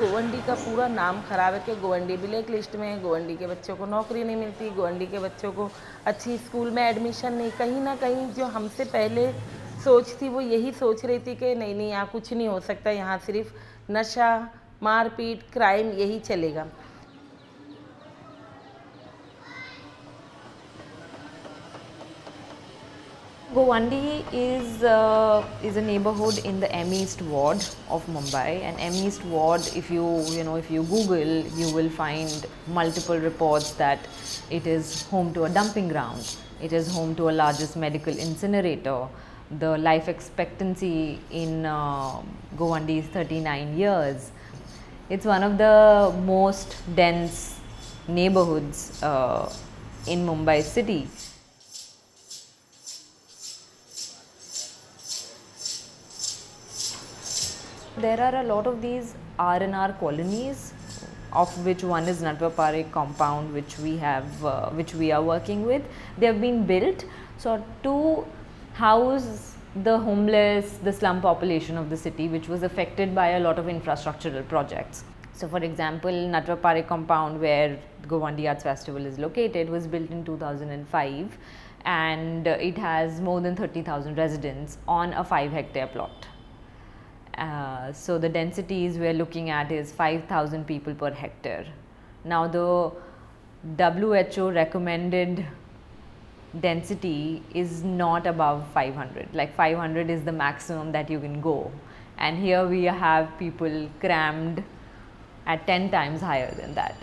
गोवंडी का पूरा नाम खराब है कि गोवंडी ब्लैक लिस्ट में है, गोवंडी के बच्चों को नौकरी नहीं मिलती, गोवंडी के बच्चों को अच्छी स्कूल में एडमिशन नहीं। कहीं ना कहीं जो हमसे पहले सोच थी वो यही सोच रही थी कि नहीं नहीं यहाँ कुछ नहीं हो सकता, यहाँ सिर्फ नशा, मारपीट, क्राइम यही चलेगा। Govandi is a neighborhood in the M East ward of Mumbai, and M East ward, if you Google, you will find multiple reports that it is home to a dumping ground. It is home to a largest medical incinerator. The life expectancy in Govandi is 39 years. It's one of the most dense neighborhoods in Mumbai city. There are a lot of these R&R colonies, of which one is Natwapare compound, which we are working with. They have been built so to house the homeless, the slum population of the city, which was affected by a lot of infrastructural projects. So, for example, Natwapare compound, where Govandi Arts Festival is located, was built in 2005, and it has more than 30,000 residents on a 5-hectare plot. So the densities we are looking at is 5,000 people per hectare. Now the WHO recommended density is not above 500, like 500 is the maximum that you can go, and here we have people crammed at 10 times higher than that.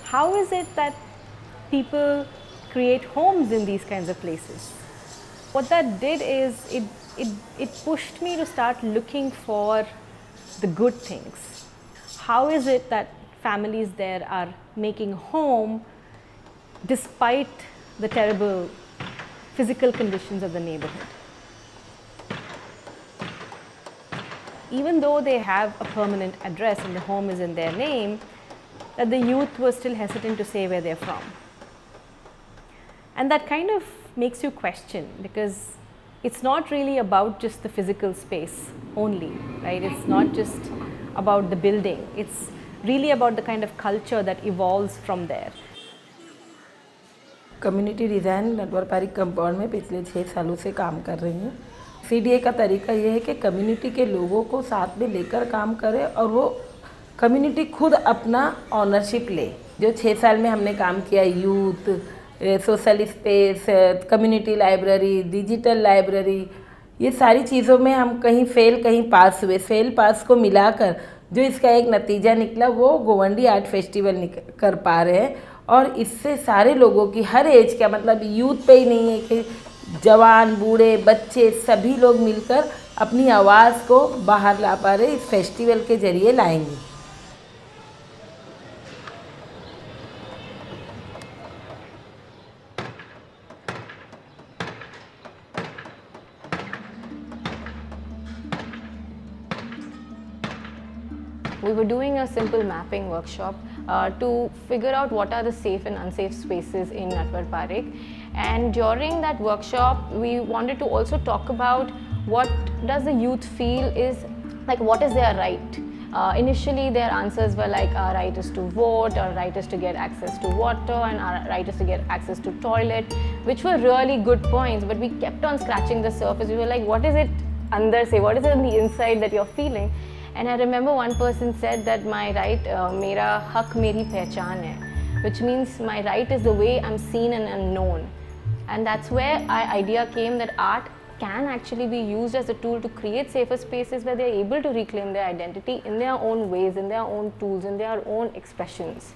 How is it that people create homes in these kinds of places? What that did is it pushed me to start looking for the good things. How is it that families there are making home despite the terrible physical conditions of the neighborhood? Even though they have a permanent address and the home is in their name, that the youth were still hesitant to say where they're from. And that kind of makes you question, because it's not really about just the physical space only, right? It's not just about the building. It's really about the kind of culture that evolves from there. Community design Natwarpari compound में पिछले 6 सालों से काम कर रही हूँ। CDA का तरीका ये है कि कम्युनिटी के लोगों को साथ में लेकर काम करे और वो कम्युनिटी खुद अपना ऑनरशिप ले। जो 6 साल में हमने काम किया, youth, social space, community library, digital library, ये सारी चीज़ों में हम कहीं फेल कहीं पास हुए। फेल पास को मिलाकर जो इसका एक नतीजा निकला वो गोवंडी आर्ट फेस्टिवल कर पा रहे हैं, और इससे सारे लोगों की हर एज का, मतलब यूथ पे ही नहीं है कि जवान, बूढ़े, बच्चे, सभी लोग मिलकर अपनी आवाज़ को बाहर ला पा रहे, इस फेस्टिवल के ज़रिए लाएंगे। We were doing a simple mapping workshop to figure out what are the safe and unsafe spaces in Natwar. And during that workshop, we wanted to also talk about what does the youth feel is, like what is their right. Initially their answers were like our right is to vote, our right is to get access to water, and our right is to get access to toilet, which were really good points, but we kept on scratching the surface. We were like, what is it under say, what is it on the inside that you're feeling? And I remember one person said that my right, mera hak meri pehchan hai, which means my right is the way I'm seen and unknown. And that's where our idea came that art can actually be used as a tool to create safer spaces where they're able to reclaim their identity in their own ways, in their own tools, in their own expressions.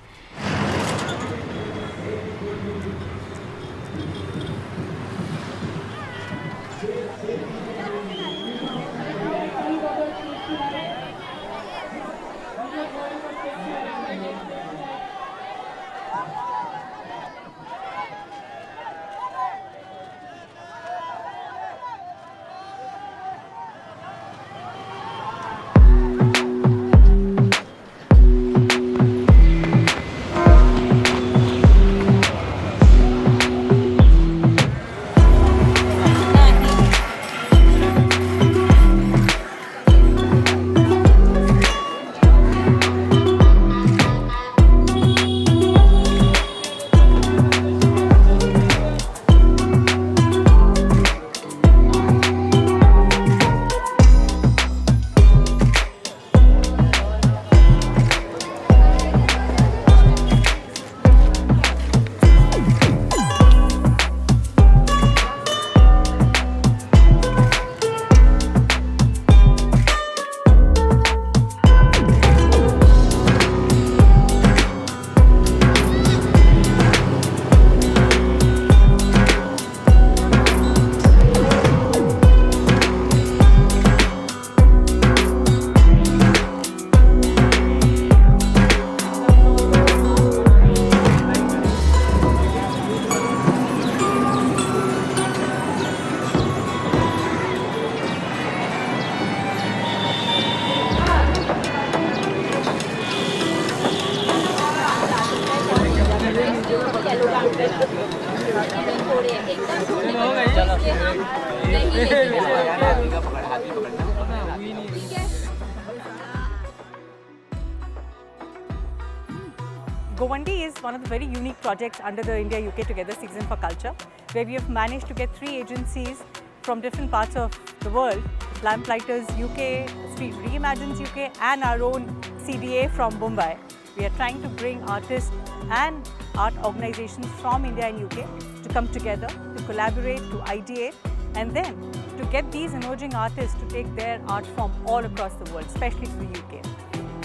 Govandi is one of the very unique projects under the India-UK Together Season for Culture, where we have managed to get 3 agencies from different parts of the world, Lamplighters UK, Street Reimagined UK and our own CDA from Mumbai. We are trying to bring artists and art organizations from India and UK to come together, to collaborate, to ideate, and then to get these emerging artists to take their art form all across the world, especially to the UK.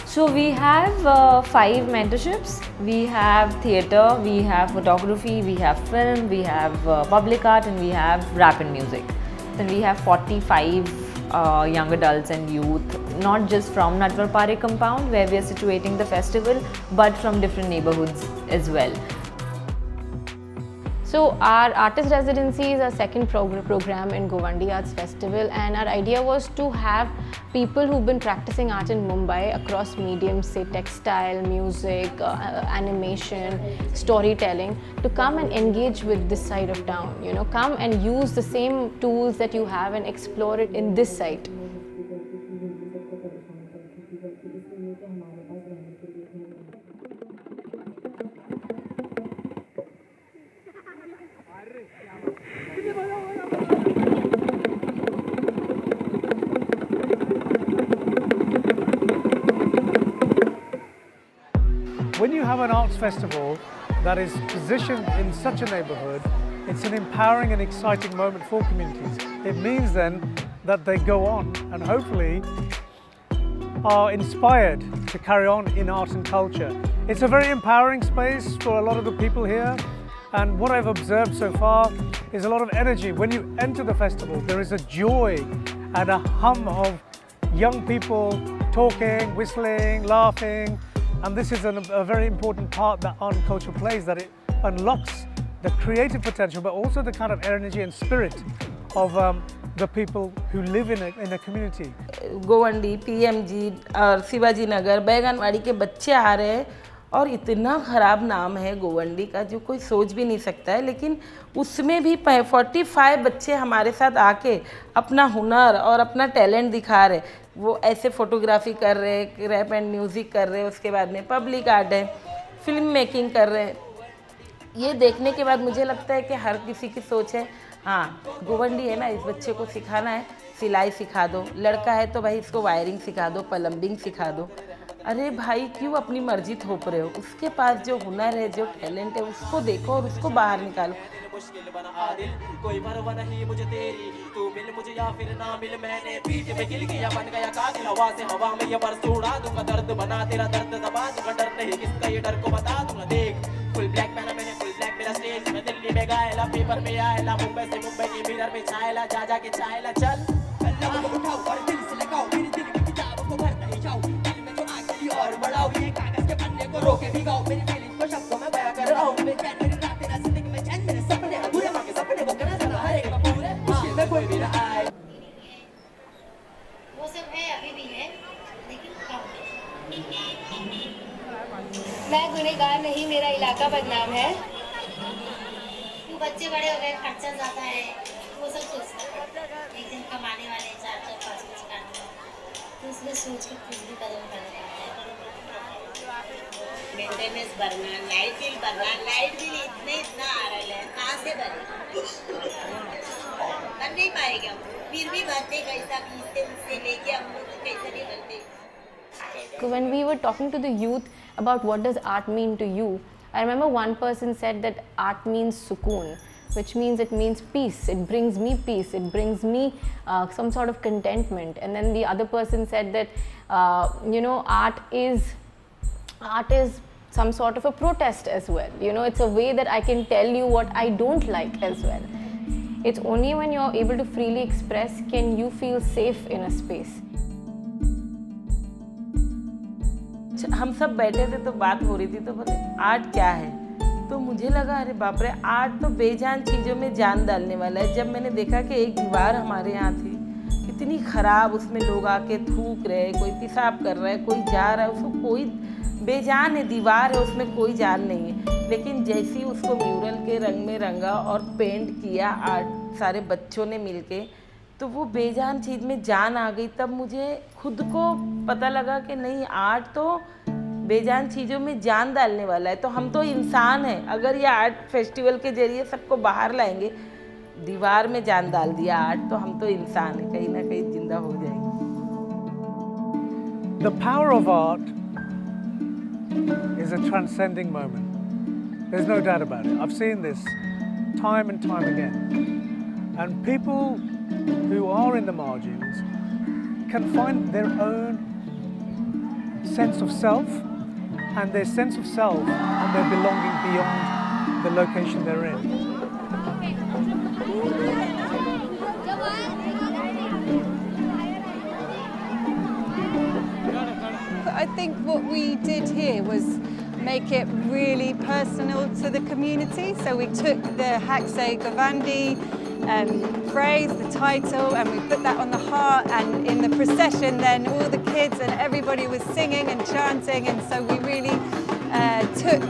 So we have 5 mentorships. We have theatre, we have photography, we have film, we have public art, and we have rap and music. Then we have 45 young adults and youth, not just from Natwarpare compound where we are situating the festival, but from different neighbourhoods as well. So our artist residency is our second program in Govandi Arts Festival, and our idea was to have people who've been practicing art in Mumbai across mediums, say textile, music, animation, storytelling, to come and engage with this side of town. You know, come and use the same tools that you have and explore it in this site. When you have an arts festival that is positioned in such a neighbourhood, it's an empowering and exciting moment for communities. It means then that they go on and hopefully are inspired to carry on in art and culture. It's a very empowering space for a lot of the people here, and what I've observed so far is a lot of energy. When you enter the festival, there is a joy and a hum of young people talking, whistling, laughing. And this is a very important part that art and culture plays, that it unlocks the creative potential, but also the kind of energy and spirit of the people who live in a community. Govandi, PMG और शिवाजी नगर, बैगनवाड़ी के बच्चे आ रहे हैं और इतना ख़राब नाम है गोवंडी का जो कोई सोच भी नहीं सकता है, लेकिन उसमें भी 45 बच्चे हमारे साथ आके अपना हुनर और अपना टैलेंट दिखा रहे। वो ऐसे फोटोग्राफी कर रहे, रैप एंड म्यूज़िक कर रहे, उसके बाद में पब्लिक आर्ट है, फिल्म मेकिंग कर रहे। ये देखने के बाद मुझे लगता है कि हर किसी की सोच है, हाँ गोवंडी है ना, इस बच्चे को सिखाना है, सिलाई सिखा दो, लड़का है तो भाई इसको वायरिंग सिखा दो, प्लम्बिंग सिखा दो। अरे भाई क्यों अपनी मर्जी थोप रहे हो? उसके पास जो हुनर है, जो टैलेंट है, उसको देखो और उसको बाहर निकालो। मुश्किल बना आदिल, कोई परवाह नहीं मुझे तेरी, तू मिल मुझे या फिर ना मिल, मैंने पीठ पे गिल गया, बन गया कातिल, हवा से हवा में ये बरस उड़ा दूंगा, दर्द बना तेरा दर्द दबा दूंगा, डर नहीं किसका ये डर को बता दूंगा। देख फुल ब्लैक पहना मैंने, फुल ब्लैक मेरा स्टेज, मैं दिल्ली में गायला, पेपर में आयला, मुंबई से मुंबई की मिरर में छायला, जा जा के छायला, चल कल्ला को उठाओ और दिल से लगाओ, मेरी दिल की किताबों को भरता ही जाओ, दिल में जो आग जली और बढ़ाओ, ये कागज के पन्ने को रोके भिगाओ, मेरी फीलिंग को शब्दों में बयां कर रहा हूं, मैं चैन मेरी रात तेरा जिंदगी में चैन, मेरे सपने अधूरे मां के सपने वो करना जरा हर एक पूरे, मुश्किल में कोई भी ना आए। वो सब है, अभी भी है, लेकिन कम। मैं गुनहगार नहीं, मेरा इलाका बदनाम है। तू बच्चे बड़े हो गए, खर्चा ज़्यादा है, वो सब सोचता है। एक दिन कमाने वाले 4-4-5 बजे काटते हैं, तो उसमें सोच के कुछ भी कदम उठाना पड़ता है। मेंटेनेंस भरना, लाइट बिल भरना, लाइट बिल इतना आ रहा है, कहाँ से भरे? कर नहीं पाएगा, फिर भी भरते कैसा, खींचते उससे लेके हम लोग तो कैसे नहीं करते। So when we were talking to the youth about what does art mean to you, I remember one person said that art means sukoon, which means it means peace. It brings me peace. It brings me some sort of contentment. And then the other person said that you know, art is some sort of a protest as well. You know, it's a way that I can tell you what I don't like as well. It's only when you're able to freely express can you feel safe in a space. हम सब बैठे थे तो बात हो रही थी, तो बोले आर्ट क्या है, तो मुझे लगा अरे बाप रे, आर्ट तो बेजान चीज़ों में जान डालने वाला है। जब मैंने देखा कि एक दीवार हमारे यहाँ थी इतनी ख़राब, उसमें लोग आके थूक रहे, कोई पेशाब कर रहा है, कोई जा रहा है, उसको कोई बेजान है, दीवार है, उसमें कोई जान नहीं है। लेकिन जैसे ही उसको म्यूरल के रंग में रंगा और पेंट किया आर्ट सारे बच्चों ने मिलके, तो वो बेजान चीज़ में जान आ गई। तब मुझे खुद को पता लगा कि नहीं, आर्ट तो बेजान चीज़ों में जान डालने वाला है। तो हम तो इंसान हैं। अगर ये आर्ट फेस्टिवल के जरिए सबको बाहर लाएंगे, दीवार में जान डाल दिया आर्ट, तो हम तो इंसान हैं, कहीं ना कहीं जिंदा हो जाएंगे। The power of art is a transcending moment. There's no doubt about it. I've seen this time and time again. And people who are in the margins can find their own sense of self, and their sense of self and their belonging beyond the location they're in. I think what we did here was make it really personal to the community. So we took the Haksay Govandi phrase, the title, and we put that on the heart, and in the procession then all the kids and everybody was singing and chanting, and so we really took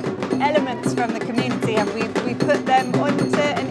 elements from the community and we put them onto an